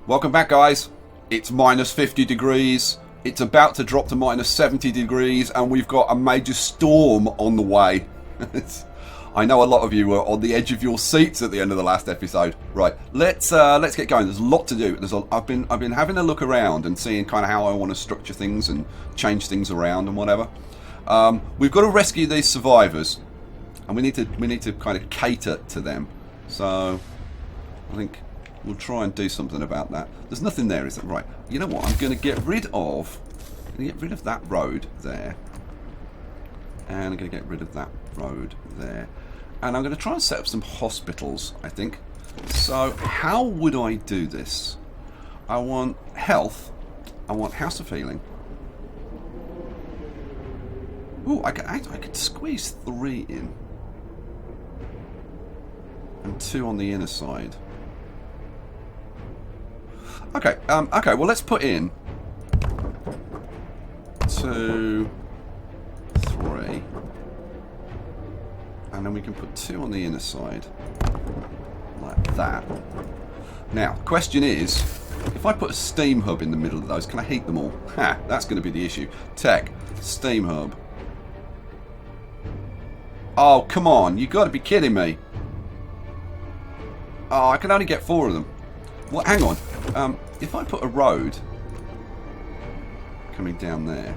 Welcome back, guys. It's minus 50 degrees. It's about to drop to minus 70 degrees, and we've got a major storm on the way. I know a lot of you were on the edge of your seats at the end of the last episode. Right, let's get going. There's a lot to do. I've been having a look around and seeing kind of how I want to structure things and change things around and whatever. We've got to rescue these survivors, and we need to kind of cater to them. So I think we'll try and do something about that. There's nothing there, is it? Right. You know what? I'm going to get rid of that road there, and I'm going to get rid of that road there, and I'm going to try and set up some hospitals, I think. So how would I do this? I want health. I want house of healing. Ooh, I could squeeze 3 in, and 2 on the inner side. Okay, okay, well, let's put in 2, 3, and then we can put 2 on the inner side, like that. Now, question is, if I put a steam hub in the middle of those, can I heat them all? Ha, that's going to be the issue. Tech, steam hub. Oh, come on, you've got to be kidding me. Oh, I can only get 4 of them. Well, hang on. If I put a road coming down there,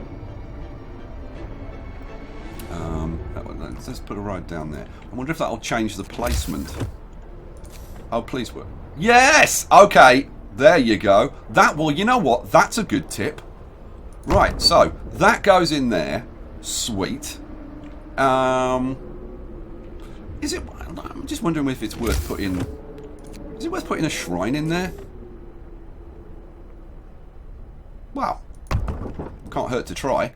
let's just put a road down there. I wonder if that'll change the placement. Oh, please work. Yes! Okay, there you go. Well, you know what? That's a good tip. Right, so that goes in there. Sweet. Is it? I'm just wondering if it's worth putting. Is it worth putting a shrine in there? Well, can't hurt to try.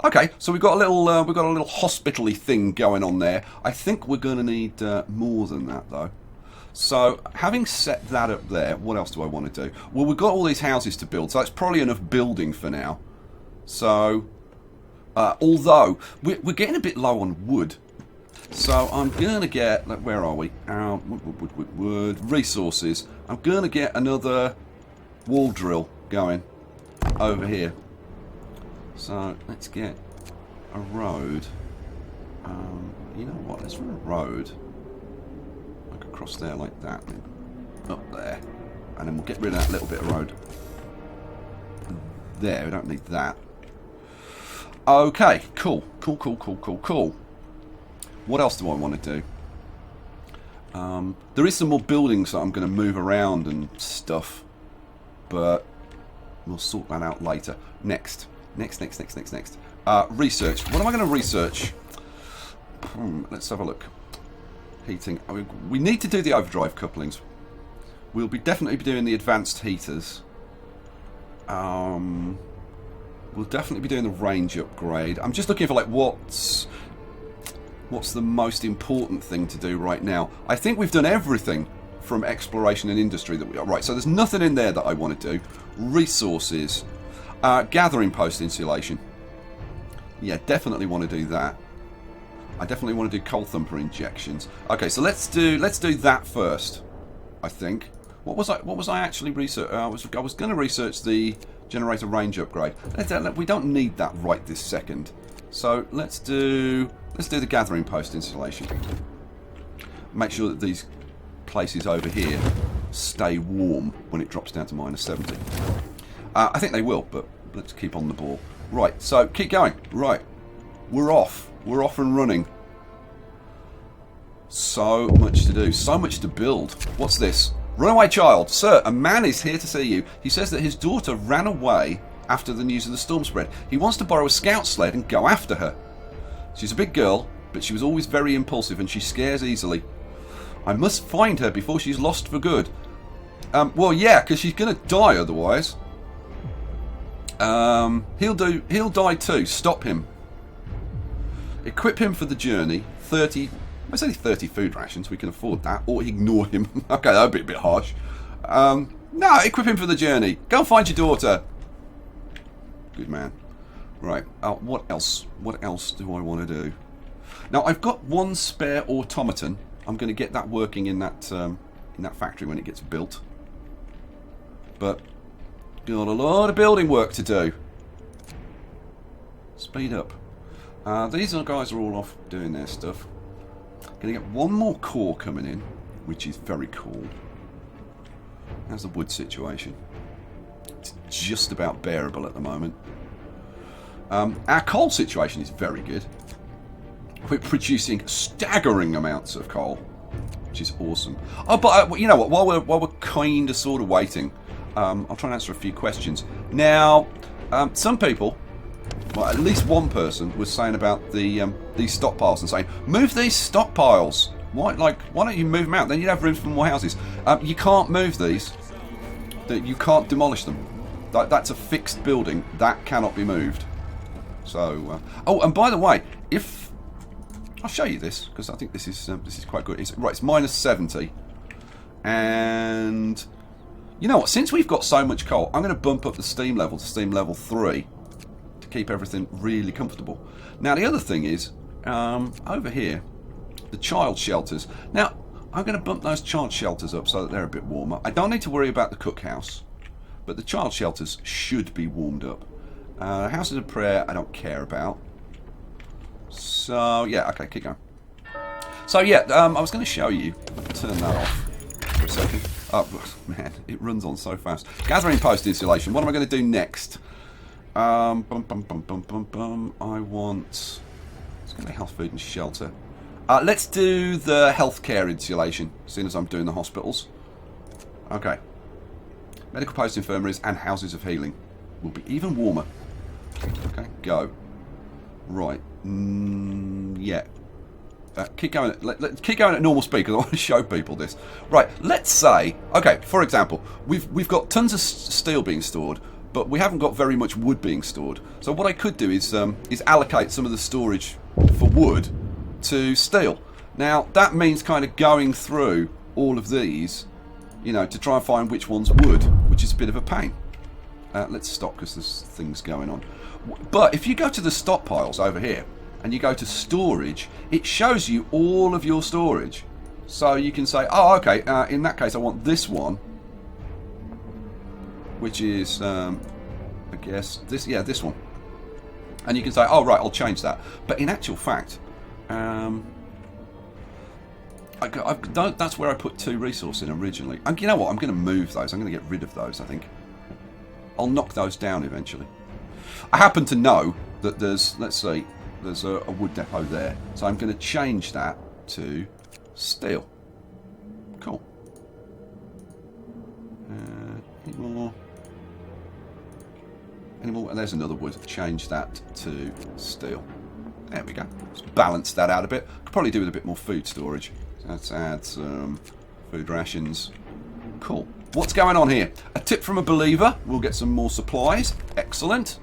Okay, so we've got a little hospital-y thing going on there. I think we're going to need more than that, though. So, having set that up there, what else do I want to do? Well, we've got all these houses to build, so that's probably enough building for now. So, although we're getting a bit low on wood, so I'm going to get. Where are we? Wood resources. I'm going to get another wall drill going over here. So let's get a road. You know what? Let's run a road like across there, like that, and up there, and then we'll get rid of that little bit of road. There, we don't need that. Okay, cool. What else do I want to do? There is some more buildings that I'm going to move around and stuff, but we'll sort that out later. Next. Research. What am I going to research? Let's have a look. Heating. We need to do the overdrive couplings. We'll definitely be doing the advanced heaters. We'll definitely be doing the range upgrade. I'm just looking for like what's the most important thing to do right now. I think we've done everything from exploration and industry that we are. Right, so there's nothing in there that I want to do. Resources. Gathering post insulation. Yeah, definitely want to do that. I definitely want to do coal thumper injections. Okay, so let's do that first. I think. What was I actually research? I was going to research the generator range upgrade. We don't need that right this second. So let's do the gathering post installation. Make sure that these places over here stay warm when it drops down to minus 70. I think they will, but let's keep on the ball. Right, so keep going. Right, we're off. We're off and running. So much to do. So much to build. What's this? Runaway child. Sir, a man is here to see you. He says that his daughter ran away after the news of the storm spread. He wants to borrow a scout sled and go after her. She's a big girl, but she was always very impulsive and she scares easily. I must find her before she's lost for good. Well, yeah, because she's going to die otherwise. He'll die too. Stop him. Equip him for the journey. 30. It's only 30 food rations. We can afford that. Or ignore him. Okay, that would be a bit harsh. No, equip him for the journey. Go and find your daughter. Good man. Right. What else? What else do I want to do? Now I've got one spare automaton. I'm going to get that working in that factory when it gets built. But got a lot of building work to do. Speed up. These guys are all off doing their stuff. Gonna get one more core coming in, which is very cool. How's the wood situation? It's just about bearable at the moment. Our coal situation is very good. We're producing staggering amounts of coal, which is awesome. Oh, but you know what? While we're kind of sort of waiting, I'll try and answer a few questions. Now, some people, well, at least one person, was saying about these stockpiles and saying, move these stockpiles. Why don't you move them out? Then you'd have room for more houses. You can't move these. You can't demolish them. That's a fixed building that cannot be moved. So, oh, and by the way, if I'll show you this because I think this is quite good. It's -70, and you know what? Since we've got so much coal, I'm going to bump up the steam level to steam level 3 to keep everything really comfortable. Now, the other thing is over here, the child shelters. Now, I'm going to bump those child shelters up so that they're a bit warmer. I don't need to worry about the cookhouse, but the child shelters should be warmed up. Houses of prayer, I don't care about. So, yeah, okay, keep going. So, yeah, I was going to show you. Turn that off for a second. Oh, man, it runs on so fast. Gathering post installation. What am I going to do next? I want... Let's go to health, food and shelter. Let's do the healthcare insulation, seeing as I'm doing the hospitals. Okay. Medical post infirmaries and houses of healing will be even warmer. Okay, go. Right. Yeah. Keep going. Keep going at normal speed because I want to show people this. Right. Let's say, okay, for example, we've got tons of steel being stored, but we haven't got very much wood being stored. So what I could do is allocate some of the storage for wood to steel. Now that means kind of going through all of these, you know, to try and find which one's wood, which is a bit of a pain. Let's stop because there's things going on. But if you go to the stockpiles over here and you go to storage, it shows you all of your storage. So you can say, oh, okay, in that case I want this one, which is, I guess, this one. And you can say, oh, right, I'll change that. But in actual fact, that's where I put 2 resource in originally. And you know what? I'm going to move those. I'm going to get rid of those, I think. I'll knock those down eventually. I happen to know that there's, let's see, there's a wood depot there. So I'm going to change that to steel. Cool. Any more? Any more? And there's another wood. Change that to steel. There we go. Let's balance that out a bit. Could probably do with a bit more food storage. So let's add some food rations. Cool. What's going on here? A tip from a believer. We'll get some more supplies. Excellent.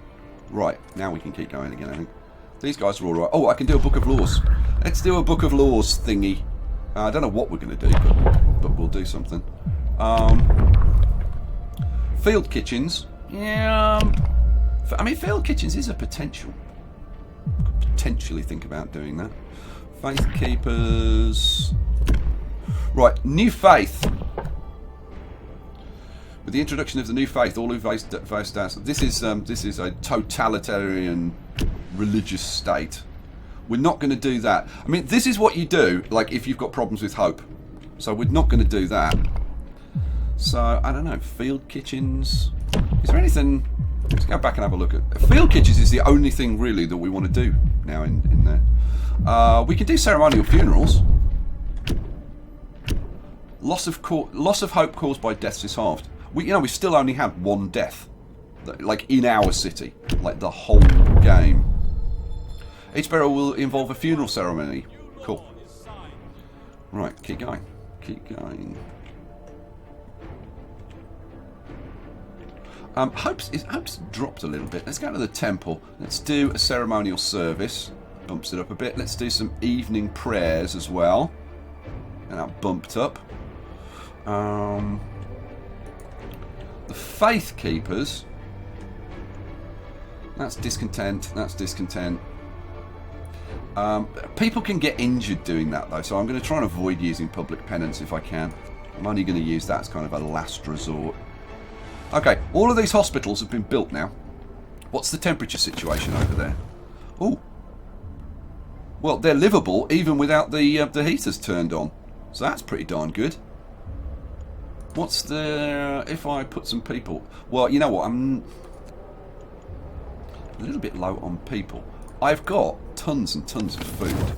Right, now we can keep going again, I think. These guys are all right. Oh, I can do a book of laws. Let's do a book of laws thingy. I don't know what we're going to do, but we'll do something. Field kitchens. Yeah. I mean, field kitchens is a potential. Could potentially think about doing that. Faith keepers. Right, new faith. With the introduction of the new faith, all who face this is a totalitarian religious state. We're not going to do that. I mean, this is what you do, like if you've got problems with hope. So we're not going to do that. So I don't know. Field kitchens. Is there anything? Let's go back and have a look at field kitchens. Is the only thing really that we want to do now in there. We can do ceremonial funerals. Loss of hope caused by deaths is halved. We still only had 1 death, like in our city, like the whole game. Each burial will involve a funeral ceremony. Cool. Right, keep going. Keep going. Hope's dropped a little bit. Let's go to the temple. Let's do a ceremonial service. Bumps it up a bit. Let's do some evening prayers as well. And that bumped up. The faith keepers. That's discontent. That's discontent. People can get injured doing that though, so I'm going to try and avoid using public penance if I can. I'm only going to use that as kind of a last resort. Okay, all of these hospitals have been built now. What's the temperature situation over there? Oh. Well, they're livable even without the heaters turned on. So that's pretty darn good. What's the... if I put some people... Well, you know what? I'm a little bit low on people. I've got tons and tons of food.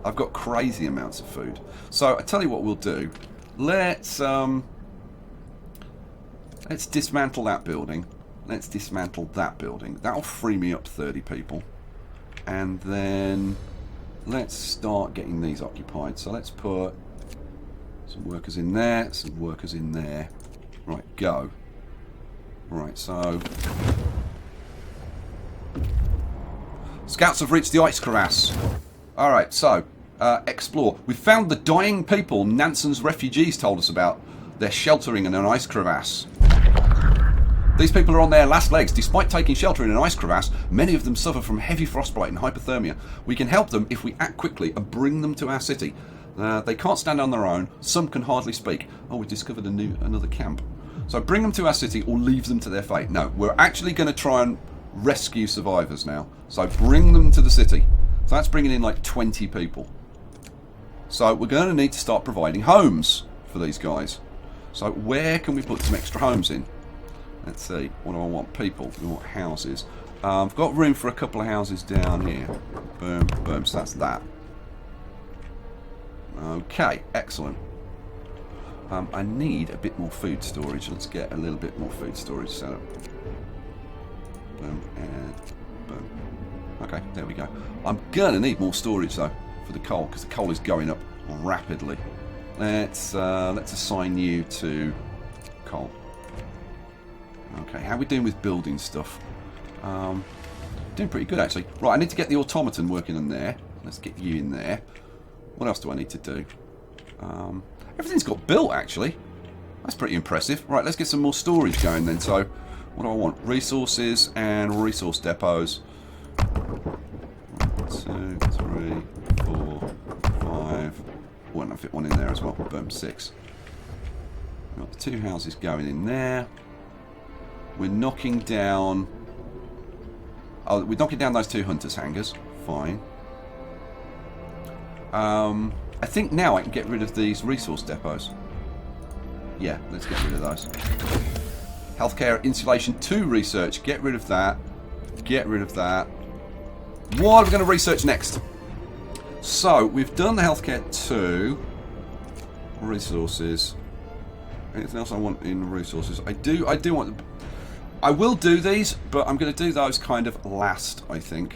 I've got crazy amounts of food. So I tell you what we'll do. Let's dismantle that building. Let's dismantle that building. That'll free me up 30 people. And then let's start getting these occupied. So let's put some workers in there, some workers in there. Right, go. Right, so... Scouts have reached the ice crevasse. Alright, so, explore. We found the dying people Nansen's refugees told us about. They're sheltering in an ice crevasse. These people are on their last legs. Despite taking shelter in an ice crevasse, many of them suffer from heavy frostbite and hypothermia. We can help them if we act quickly and bring them to our city. They can't stand on their own. Some can hardly speak. Oh, we discovered another camp. So bring them to our city or leave them to their fate. No, we're actually going to try and rescue survivors now. So bring them to the city. So that's bringing in like 20 people. So we're going to need to start providing homes for these guys. So where can we put some extra homes in? Let's see. What do I want? People. We want houses. I've got room for a couple of houses down here. Boom, boom. So that's that. Okay, excellent. I need a bit more food storage. Let's get a little bit more food storage set up. Boom, and boom. Okay, there we go. I'm gonna need more storage though for the coal because the coal is going up rapidly. Let's assign you to coal. Okay, how are we doing with building stuff? Doing pretty good actually. Right, I need to get the automaton working in there. Let's get you in there. What else do I need to do? Everything's got built actually. That's pretty impressive. Right, let's get some more storage going then. So, what do I want? Resources and resource depots. 1, 2, 3, 4, 5. Why not fit one in there as well? Boom, 6. We've got the 2 houses going in there. We're knocking down... Oh, we're knocking down those 2 hunters' hangars. Fine. I think now I can get rid of these resource depots. Yeah, let's get rid of those. Healthcare Insulation 2 research. Get rid of that. Get rid of that. What are we going to research next? So, we've done the Healthcare 2. Resources. Anything else I want in resources? I do want... I will do these, but I'm going to do those kind of last, I think.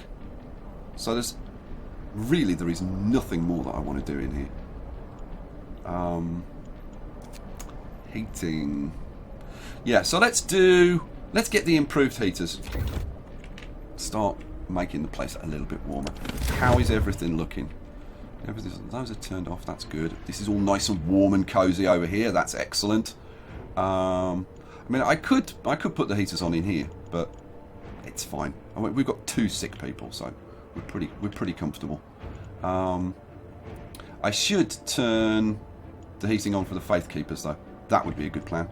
So there's... Really, there is nothing more that I want to do in here. Heating. Yeah, so let's get the improved heaters. Start making the place a little bit warmer. How is everything looking? Those are turned off, that's good. This is all nice and warm and cozy over here, that's excellent. I mean, I could put the heaters on in here, but it's fine. I mean, we've got 2 sick people, so we're pretty comfortable. I should turn the heating on for the Faith Keepers though. That would be a good plan.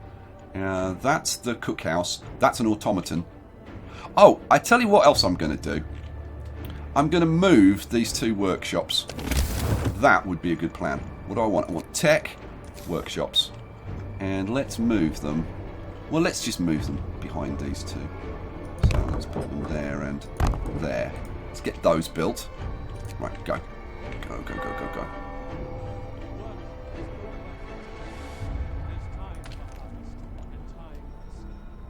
That's the cookhouse. That's an automaton. Oh, I tell you what else I'm going to do. I'm going to move these 2 workshops. That would be a good plan. What do I want? I want tech workshops. And let's move them. Well, let's just move them behind these 2. So let's put them there and there. Let's get those built. Right, go. Go, go, go, go, go.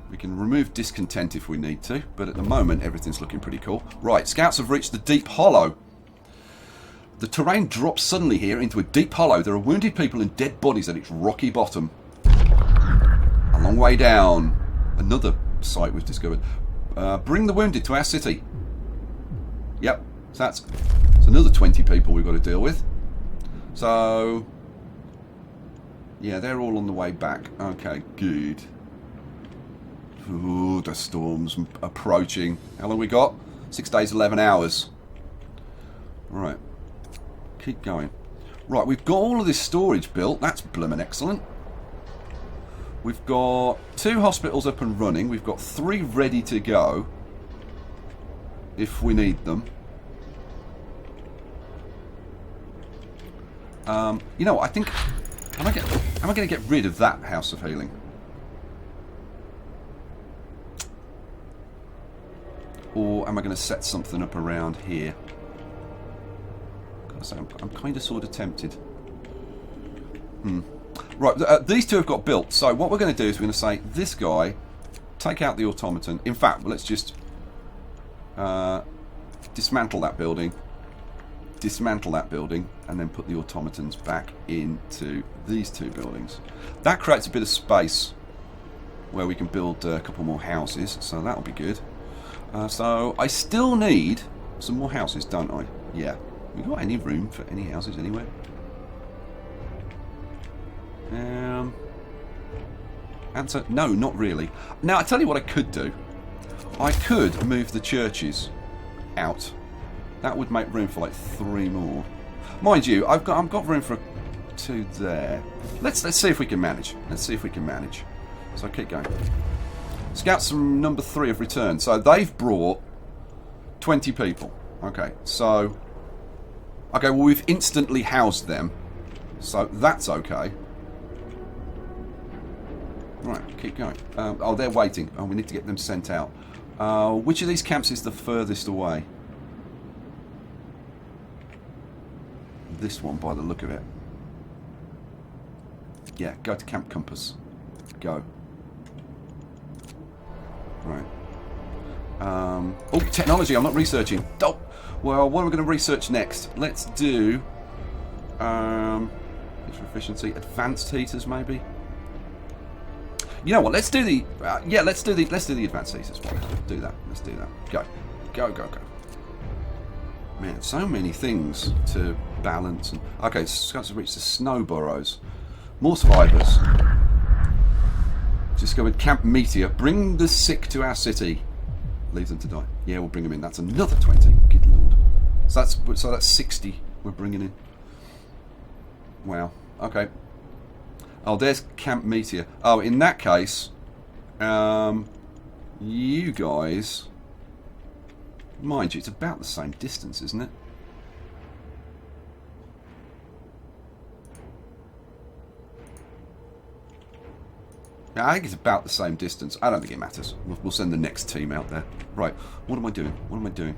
We can remove discontent if we need to, but at the moment everything's looking pretty cool. Right, scouts have reached the deep hollow. The terrain drops suddenly here into a deep hollow. There are wounded people and dead bodies at its rocky bottom. A long way down. Another site we've discovered. Bring the wounded to our city. Yep, so that's another 20 people we've got to deal with. So, yeah, they're all on the way back. Okay, good. Ooh, the storm's approaching. How long we got? 6 days, 11 hours. Right. Keep going. Right, we've got all of this storage built. That's bloomin' excellent. We've got 2 hospitals up and running. We've got 3 ready to go if we need them. You know what? I think... Am I going to get rid of that House of Healing? Or am I going to set something up around here? I'm kind of sort of tempted. Right, these 2 have got built. So what we're going to do is we're going to say, this guy, take out the automaton. In fact, let's just dismantle that building. Dismantle that building, and then put the automatons back into these 2 buildings. That creates a bit of space where we can build a couple more houses, so that'll be good. So I still need some more houses, don't I? Yeah. We got any room for any houses anywhere? Answer: no, not really. Now I tell you what I could do. I could move the churches out. That would make room for like 3 more. Mind you, I've got room for 2 there. Let's see if we can manage. Let's see if we can manage. So keep going. Scouts from number 3 have returned. So they've brought 20 people. Okay, so... Okay, well we've instantly housed them. So that's okay. Right, keep going. Oh, they're waiting. Oh, we need to get them sent out. Which of these camps is the furthest away? This one, by the look of it. Yeah, go to Camp Compass. Go. Right. Oh, technology. I'm not researching. Oh, well, what am I going to research next? Let's do... efficiency. Advanced heaters, maybe? You know what? Let's do the... yeah, let's do the advanced heaters. Do that. Let's do that. Go. Go, go, go. Man, so many things to balance. And okay, Scouts have reached the snow burrows. More survivors. Just go with Camp Meteor. Bring the sick to our city. Leave them to die. Yeah, we'll bring them in. That's another 20. Good lord. So that's 60 we're bringing in. Wow. Okay. Oh, there's Camp Meteor. Oh, in that case, you guys... Mind you, it's about the same distance, isn't it? Yeah, I think it's about the same distance. I don't think it matters. We'll send the next team out there. Right, what am I doing? What am I doing?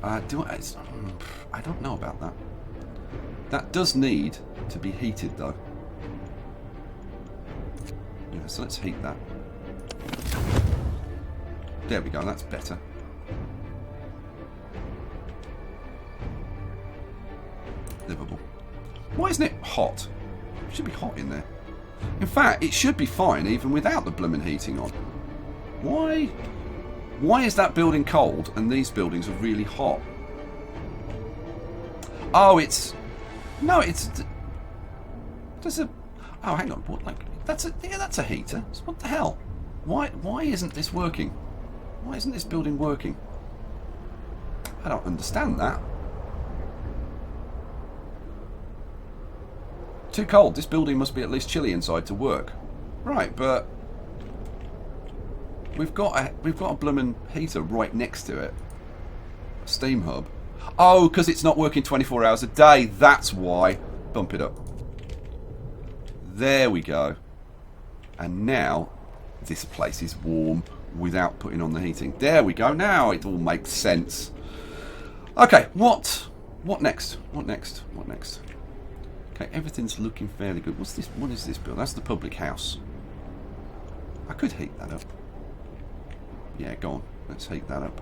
I don't know about that. That does need to be heated, though. Yeah, so let's heat that. There we go, that's better. Livable. Why isn't it hot? It should be hot in there. In fact, it should be fine even without the blooming heating on. Why is that building cold and these buildings are really hot? Oh, it's... No, it's... There's a... Oh, hang on. What, like... That's a heater. What the hell? Why isn't this working? Why isn't this building working? I don't understand that. Too cold. This building must be at least chilly inside to work. Right, but we've got a blooming heater right next to it. A steam hub. Oh, because it's not working 24 hours a day. That's why. Bump it up. There we go. And now this place is warm without putting on the heating. There we go. Now it all makes sense. Okay, what next? What next? What next? Okay, everything's looking fairly good. What's this? What is this build? That's the public house. I could heat that up. Yeah, go on. Let's heat that up.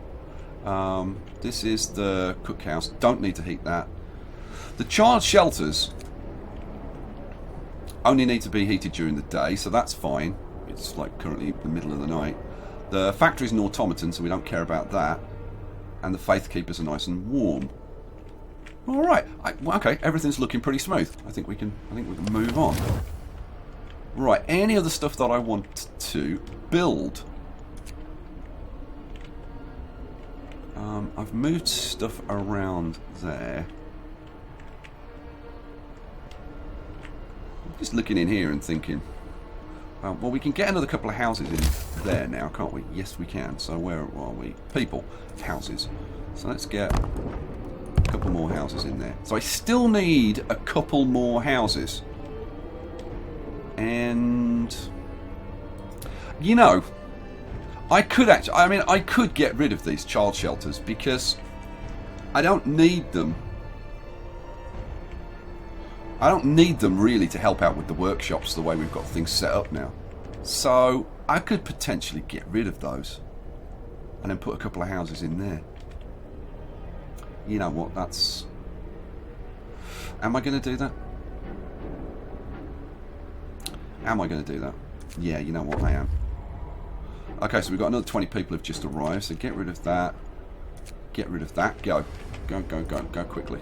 This is the cookhouse. Don't need to heat that. The child shelters only need to be heated during the day, so that's fine. It's like currently the middle of the night. The factory's an automaton, so we don't care about that. And the faith keepers are nice and warm. All right. Okay, everything's looking pretty smooth. I think we can move on. Right. Any other stuff that I want to build? I've moved stuff around there. I'm just looking in here and thinking, Well, we can get another couple of houses in there now, can't we? Yes, we can. So where are we? People. Houses. So let's get a couple more houses in there. So I still need a couple more houses. And... you know, I could actually... I mean, I could get rid of these child shelters because I don't need them. I don't need them really to help out with the workshops the way we've got things set up now. So I could potentially get rid of those and then put a couple of houses in there. You know what, that's... Am I going to do that? Am I going to do that? Yeah, you know what, I am. Okay, so we've got another 20 people have just arrived, so get rid of that. Get rid of that. Go. Go, go, go. Go quickly.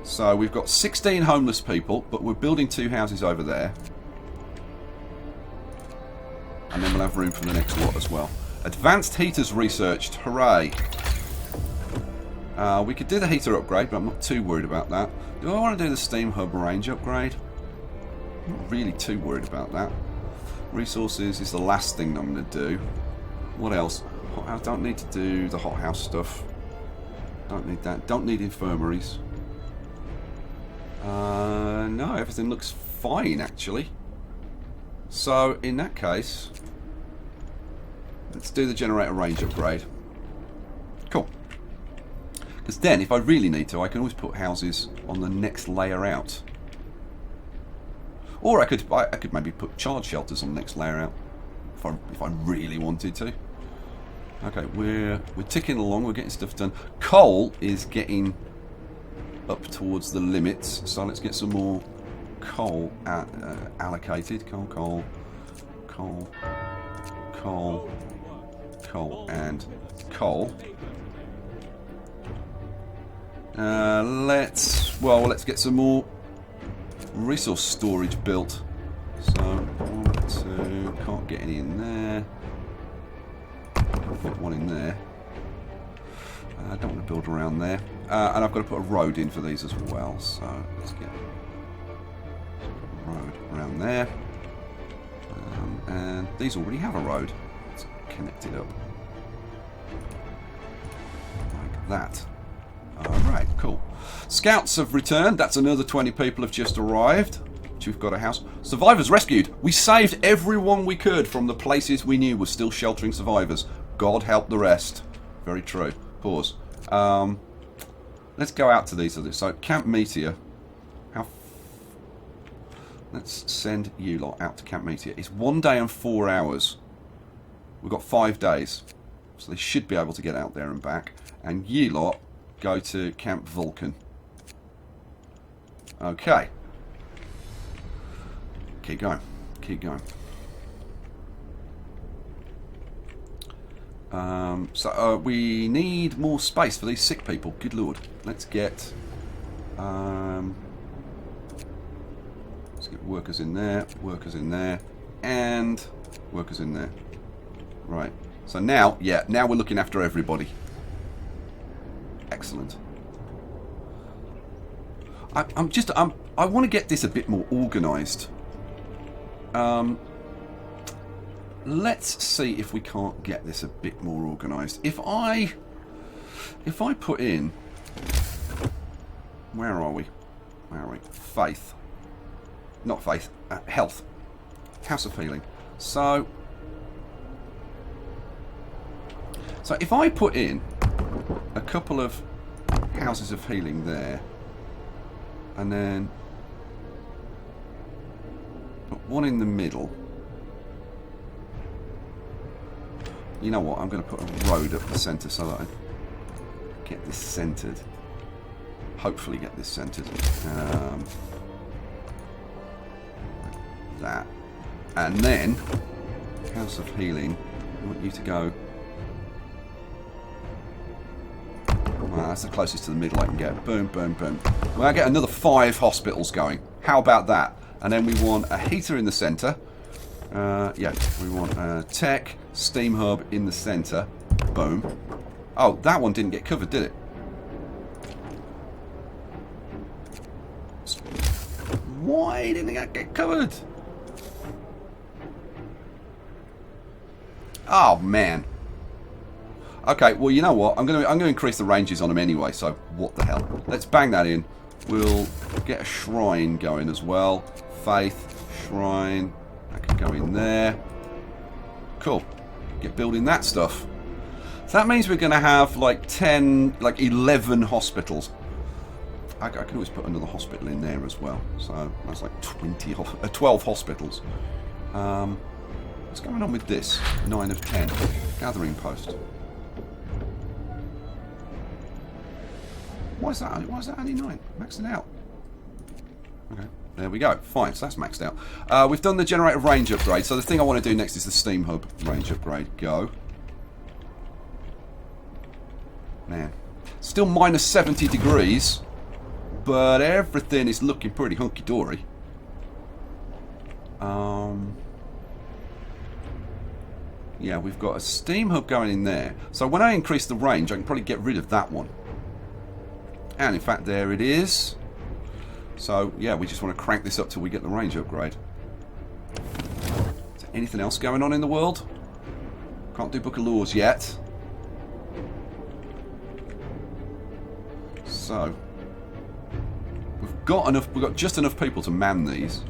So we've got 16 homeless people, but we're building 2 houses over there. And then we'll have room for the next lot as well. Advanced heaters researched. Hooray. We could do the heater upgrade, but I'm not too worried about that. Do I want to do the steam hub range upgrade? I'm not really too worried about that. Resources is the last thing I'm going to do. What else? I don't need to do the hothouse stuff. Don't need that. Don't need infirmaries. No, everything looks fine actually. So in that case, let's do the generator range upgrade. Cool. Because then, if I really need to, I can always put houses on the next layer out. Or I could maybe put child shelters on the next layer out, if I really wanted to. Okay, we're ticking along. We're getting stuff done. Coal is getting up towards the limits, so let's get some more coal allocated. Coal, and coal. Let's get some more resource storage built. So 1, 2, can't get any in there. Can't fit one in there. I don't want to build around there. And I've got to put a road in for these as well. So let's get a road around there. And these already have a road. Let's connect it up. Like that. Alright, cool. Scouts have returned. That's another 20 people have just arrived. We've got a house. Survivors rescued. We saved everyone we could from the places we knew were still sheltering survivors. God help the rest. Very true. Pause. Let's go out to these others. So, Camp Meteor. Let's send you lot out to Camp Meteor. It's 1 day and 4 hours. We've got 5 days. So they should be able to get out there and back. And you lot go to Camp Vulcan. Okay. Keep going. Keep going. So we need more space for these sick people. Good lord. Let's get workers in there, and workers in there. Right. So now, yeah, now we're looking after everybody. Excellent. I want to get this a bit more organised. Let's see if we can't get this a bit more organised. If I put in, where are we? Faith. Not faith. Health. House of Healing. So if I put in a couple of houses of healing there, and then put one in the middle. You know what? I'm going to put a road up the centre so that I get this centred. Hopefully get this centred. That. And then, House of Healing, I want you to go... Well, that's the closest to the middle I can get. Boom, boom, boom. Well, I get another 5 hospitals going. How about that? And then we want a heater in the centre. Yeah, we want a tech steam hub in the centre. Boom. Oh, that one didn't get covered, did it? Why didn't it get covered? Oh, man. Okay, well, you know what? I'm gonna increase the ranges on them anyway, so what the hell. Let's bang that in. We'll get a shrine going as well. Faith, shrine. That can go in there. Cool. Get building that stuff. So that means we're going to have like 11 hospitals. I can always put another hospital in there as well. So that's like 12 hospitals. What's going on with this? 9 of 10. Gathering post. Why is that only 9? Max it out. Okay, there we go. Fine, so that's maxed out. We've done the generator range upgrade. So the thing I want to do next is the steam hub range upgrade. Go. Man. Still minus 70 degrees. But everything is looking pretty hunky-dory. Yeah, we've got a steam hub going in there. So when I increase the range, I can probably get rid of that one. And in fact, there it is. So, yeah, we just want to crank this up till we get the range upgrade. Is there anything else going on in the world? Can't do Book of Laws yet. So, we've got just enough people to man these.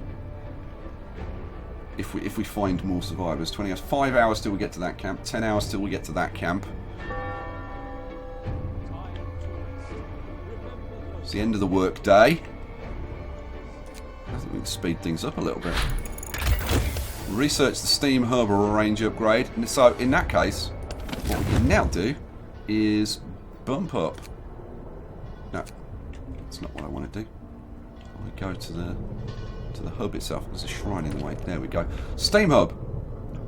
If we find more survivors. 20 hours, 5 hours till we get to that camp, 10 hours till we get to that camp. It's the end of the work day. I think we can speed things up a little bit. Research the steam hub or a range upgrade. And so in that case, what we can now do is bump up. No, that's not what I want to do. I go to the hub itself. There's a shrine in the way. There we go. Steam hub.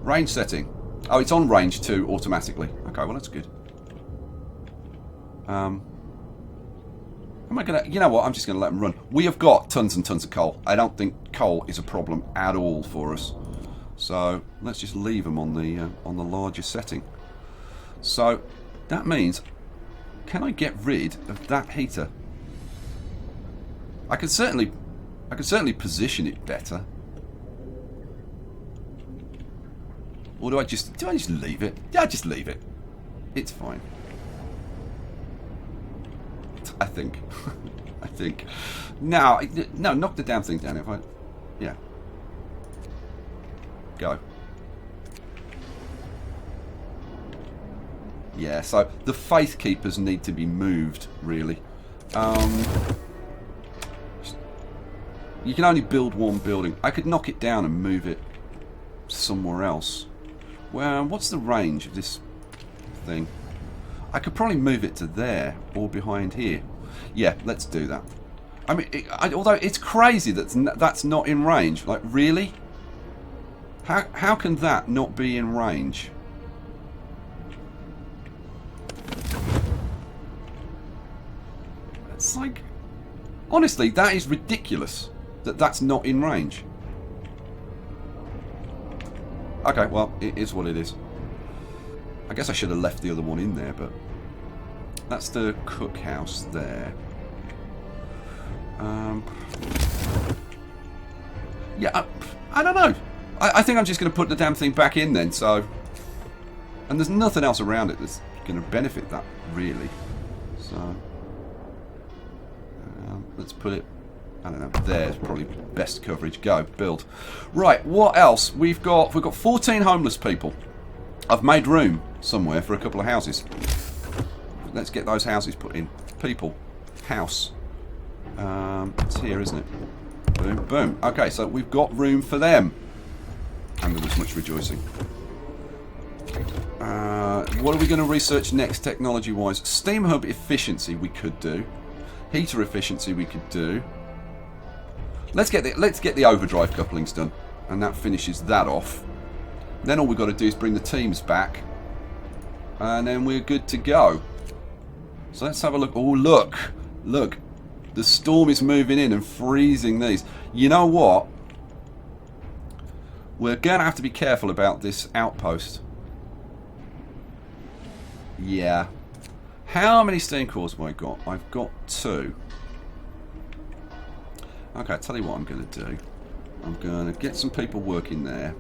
Range setting. Oh, it's on range 2 automatically. Okay, well that's good. Am I gonna? You know what? I'm just gonna let them run. We have got tons and tons of coal. I don't think coal is a problem at all for us. So let's just leave them on the larger setting. So that means, can I get rid of that heater? I could certainly position it better. Or do I just leave it? Yeah, I just leave it. It's fine. I think. I think. No, knock the damn thing down. If I, yeah. Go. Yeah. So the faith keepers need to be moved. Really. You can only build one building. I could knock it down and move it somewhere else. Well, what's the range of this thing? I could probably move it to there or behind here. Yeah, let's do that. I mean, although it's crazy that that's not in range. Like, really? How can that not be in range? It's like, honestly, that is ridiculous that that's not in range. Okay, well, it is what it is. I guess I should have left the other one in there, but that's the cookhouse there. Yeah, I don't know. I think I'm just going to put the damn thing back in then. So, and there's nothing else around it that's going to benefit that really. So, let's put it. I don't know. There's probably best coverage. Go build. Right. What else? We've got 14 homeless people. I've made room somewhere for a couple of houses. Let's get those houses put in. People. House. It's here, isn't it? Boom, boom. Okay, so we've got room for them. And there was much rejoicing. What are we going to research next, technology-wise? Steam hub efficiency we could do. Heater efficiency we could do. Let's get the overdrive couplings done, and that finishes that off. Then all we've got to do is bring the teams back, and then we're good to go. So let's have a look. Oh, look, the storm is moving in and freezing these. You know what? We're gonna have to be careful about this outpost. Yeah. How many steam cores have I got? I've got 2. Okay, I'll tell you what I'm going to do. I'm going to get some people working there.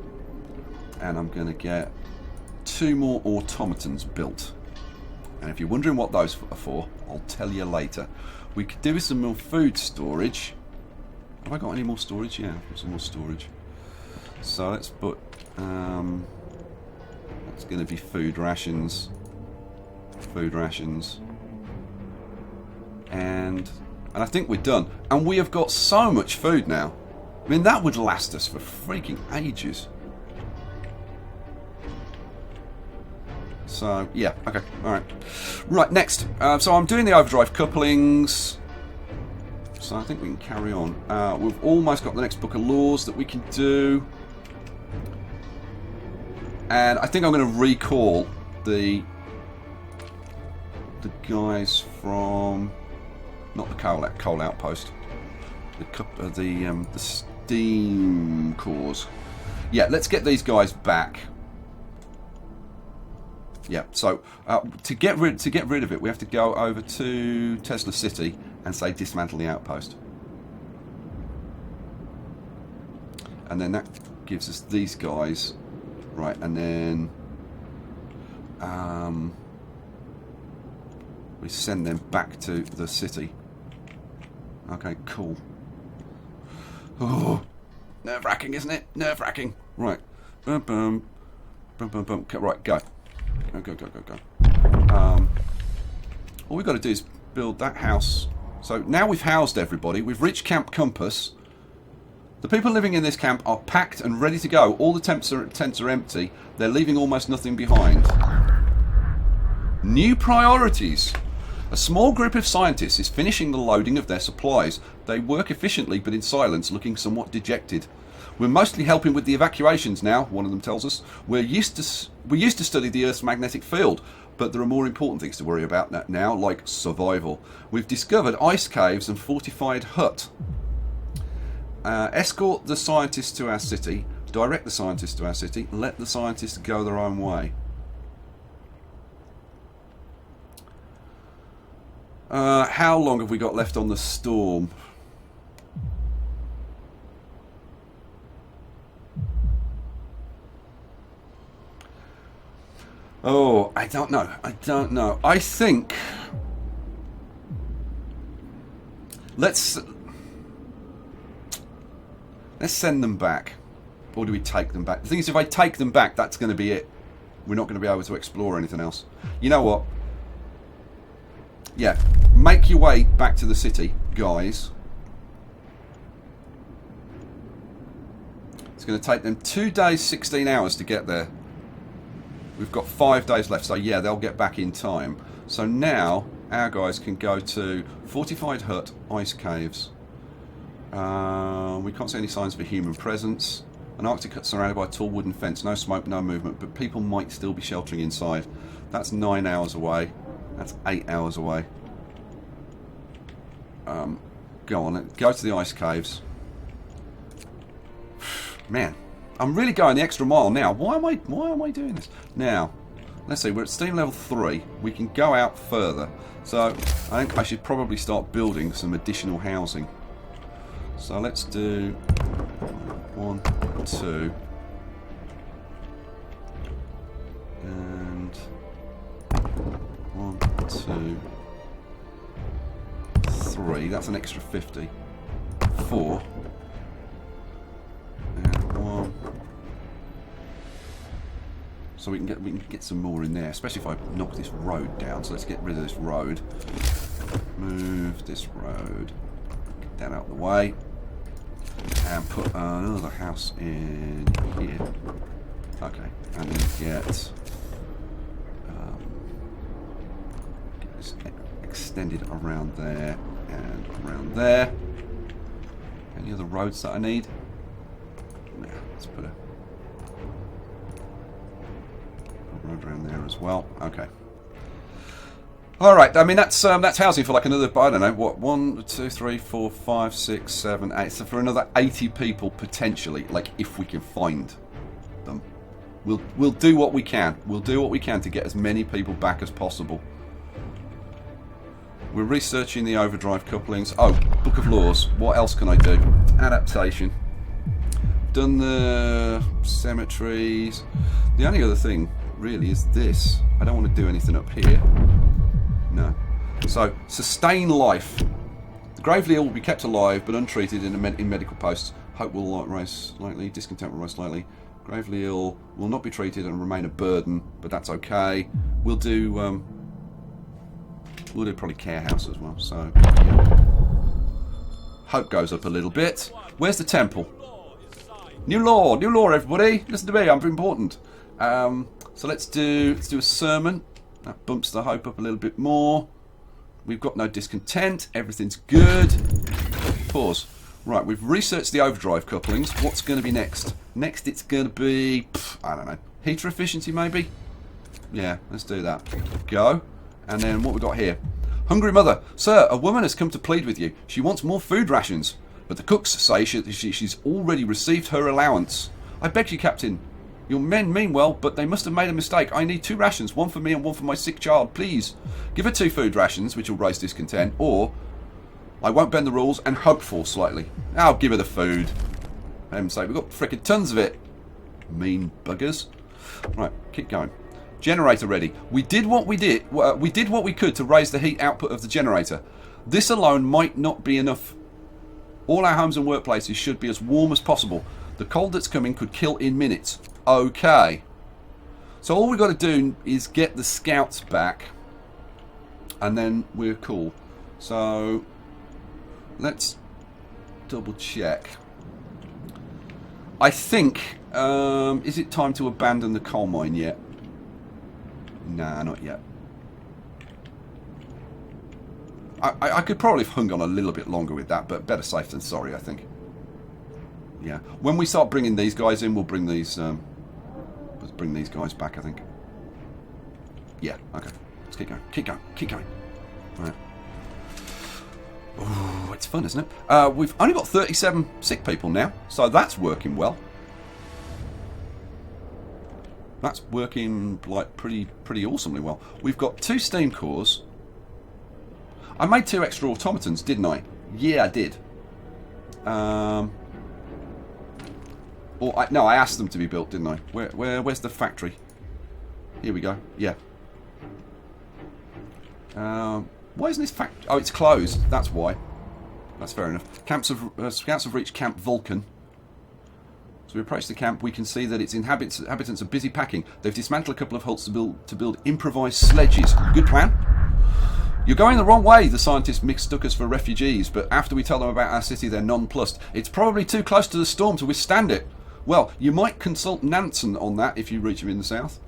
And I'm going to get 2 more automatons built. And if you're wondering what those are for, I'll tell you later. We could do with some more food storage. Have I got any more storage? Yeah, I've got some more storage. So let's put... it's going to be food rations. Food rations. And I think we're done. And we have got so much food now. I mean, that would last us for freaking ages. So, yeah, okay, alright. Right, next. So I'm doing the overdrive couplings. So I think we can carry on. We've almost got the next book of laws that we can do. And I think I'm going to recall the guys from... not the coal outpost. The steam cores. Yeah, let's get these guys back. Yeah, so to get rid of it, we have to go over to Tesla City and say dismantle the outpost. And then that gives us these guys. Right, and then we send them back to the city. Okay, cool. Oh, nerve-wracking, isn't it? Nerve-wracking. Right. Boom, boom. Boom, boom, boom. Right, go. Go. All we've got to do is build that house. So now we've housed everybody. We've reached Camp Compass. The people living in this camp are packed and ready to go. All the tents are empty. They're leaving almost nothing behind. New priorities. A small group of scientists is finishing the loading of their supplies. They work efficiently but in silence, looking somewhat dejected. We're mostly helping with the evacuations now, one of them tells us. We used to study the Earth's magnetic field, but there are more important things to worry about now, like survival. We've discovered ice caves and fortified hut. Escort the scientists to our city, direct the scientists to our city, let the scientists go their own way. How long have we got left on the storm? Oh, I don't know. I think... Let's send them back. Or do we take them back? The thing is, if I take them back, that's going to be it. We're not going to be able to explore anything else. You know what? Yeah, make your way back to the city, guys. It's going to take them 2 days, 16 hours to get there. We've got 5 days left, so yeah, they'll get back in time. So now, our guys can go to Fortified Hut, Ice Caves. We can't see any signs of a human presence. An Arctic hut surrounded by a tall wooden fence. No smoke, no movement, but people might still be sheltering inside. That's 9 hours away. That's 8 hours away. Go on, go to the Ice Caves. Man. I'm really going the extra mile now. Why am I doing this? Now, let's see, we're at steam level 3. We can go out further. So, I think I should probably start building some additional housing. So let's do 1, 2. And 1, 2, 3. That's an extra 50. 4. And 1. So we can get some more in there, especially if I knock this road down. So let's get rid of this road. Move this road. Get that out of the way. And put another house in here. Okay. And then get this extended around there and around there. Any other roads that I need? Yeah, let's put a road around there as well. Okay. All right. I mean, that's housing for like another, I don't know, what, 1, 2, 3, 4, 5, 6, 7, 8. So for another 80 people potentially, like if we can find them. We'll do what we can. We'll do what we can to get as many people back as possible. We're researching the overdrive couplings. Oh, Book of Laws. What else can I do? Adaptation. Done the cemeteries. The only other thing really is this. I don't want to do anything up here. No. So, sustain life. The gravely ill will be kept alive but untreated in medical posts. Hope will rise slightly. Discontent will rise slightly. Gravely ill will not be treated and remain a burden, but that's okay. We'll do probably care house as well. So, yeah. Hope goes up a little bit. Where's the temple? New law, everybody. Listen to me, I'm important. So let's do a sermon. That bumps the hope up a little bit more. We've got no discontent. Everything's good. Pause. Right, we've researched the overdrive couplings. What's going to be next? Next, it's going to be, I don't know, heater efficiency maybe? Yeah, let's do that. Go. And then what we got here? Hungry mother. Sir, a woman has come to plead with you. She wants more food rations. But the cooks say she's already received her allowance. I beg you, Captain. Your men mean well, but they must have made a mistake. I need 2 rations, one for me and one for my sick child, please. Give her 2 food rations, which will raise discontent, or I won't bend the rules and hope for slightly. I'll give her the food. For heaven's sake, we've got frickin' tons of it. Mean buggers. Right, keep going. Generator ready. We did what we did. We did what we could to raise the heat output of the generator. This alone might not be enough. All our homes and workplaces should be as warm as possible. The cold that's coming could kill in minutes. Okay. So all we've got to do is get the scouts back. And then we're cool. So let's double check. I think, is it time to abandon the coal mine yet? Nah, not yet. I could probably have hung on a little bit longer with that, but better safe than sorry, I think. Yeah. When we start bringing these guys in, we'll bring these guys back, I think. Yeah, okay. Let's keep going. Keep going. Keep going. Right. Ooh, it's fun, isn't it? We've only got 37 sick people now, so that's working well. That's working like pretty awesomely well. We've got 2 steam cores. I made 2 extra automatons, didn't I? Yeah, I did. No, I asked them to be built, didn't I? Where's the factory? Here we go. Yeah. Why isn't this factory? Oh, it's closed. That's why. That's fair enough. Scouts have reached Camp Vulcan. So we approach the camp. We can see that its inhabitants are busy packing. They've dismantled a couple of hulks to build improvised sledges. Good plan. You're going the wrong way, the scientists mistook us for refugees, but after we tell them about our city, they're nonplussed. It's probably too close to the storm to withstand it. Well, you might consult Nansen on that if you reach them in the south.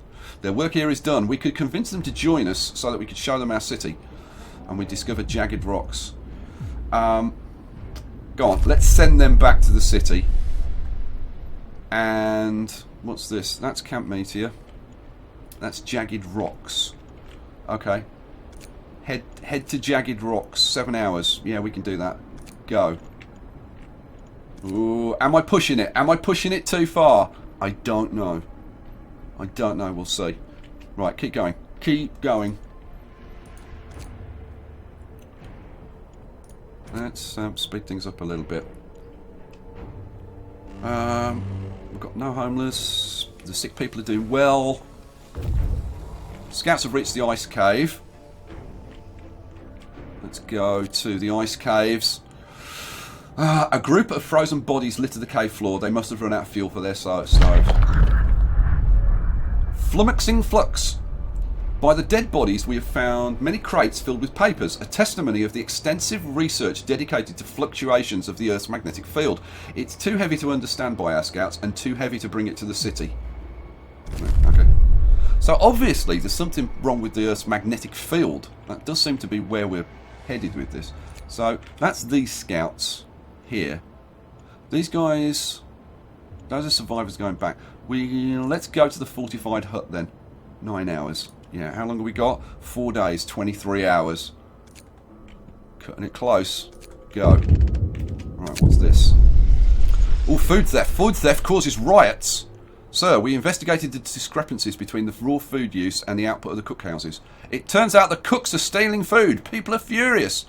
Their work here is done. We could convince them to join us so that we could show them our city. And we discovered jagged rocks. Go on, let's send them back to the city. And what's this? That's Camp Meteor. That's jagged rocks. Okay. Head to jagged rocks. 7 hours. Yeah, we can do that. Go. Ooh, am I pushing it? Am I pushing it too far? I don't know. I don't know. We'll see. Right, keep going. Keep going. Let's speed things up a little bit. We've got no homeless. The sick people are doing well. Scouts have reached the ice cave. Let's go to the ice caves. A group of frozen bodies litter the cave floor. They must have run out of fuel for their stoves. Flummoxing flux. By the dead bodies, we have found many crates filled with papers, a testimony of the extensive research dedicated to fluctuations of the Earth's magnetic field. It's too heavy to understand by our scouts and too heavy to bring it to the city. Okay. So obviously there's something wrong with the Earth's magnetic field. That does seem to be where we're headed with this. So that's these scouts here. These guys, those are survivors going back. Let's go to the fortified hut then. 9 hours. Yeah, how long have we got? 4 days, 23 hours. Cutting it close. Go. Right, what's this? Oh, food theft. Food theft causes riots. Sir, we investigated the discrepancies between the raw food use and the output of the cookhouses. It turns out the cooks are stealing food. People are furious.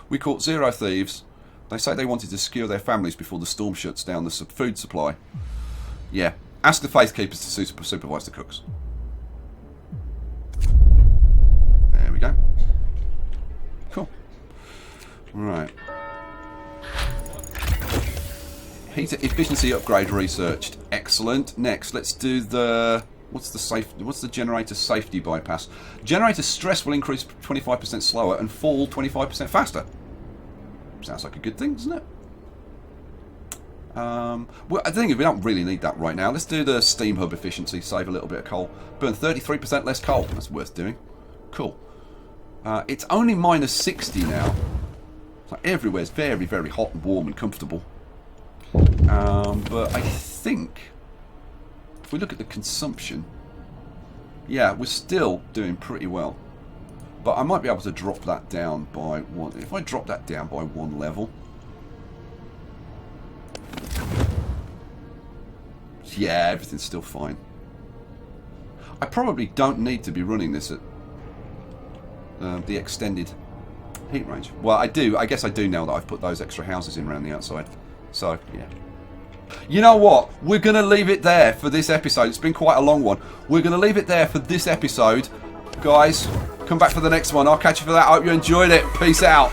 We caught 0 thieves. They say they wanted to secure their families before the storm shuts down the food supply. Yeah, ask the faith keepers to supervise the cooks. Right. Heater efficiency upgrade researched. Excellent. Next, let's do the... What's the generator safety bypass? Generator stress will increase 25% slower and fall 25% faster. Sounds like a good thing, doesn't it? Well, I think we don't really need that right now. Let's do the steam hub efficiency, save a little bit of coal. Burn 33% less coal. That's worth doing. Cool. It's only minus 60 now. So everywhere's very, very hot and warm and comfortable. But I think if we look at the consumption, yeah, we're still doing pretty well. But I might be able to drop that down by one. If I drop that down by one level, yeah, everything's still fine. I probably don't need to be running this at the extended heat range. Well, I do. I guess I do now that I've put those extra houses in around the outside. So, yeah. You know what? We're going to leave it there for this episode. It's been quite a long one. We're going to leave it there for this episode. Guys, come back for the next one. I'll catch you for that. I hope you enjoyed it. Peace out.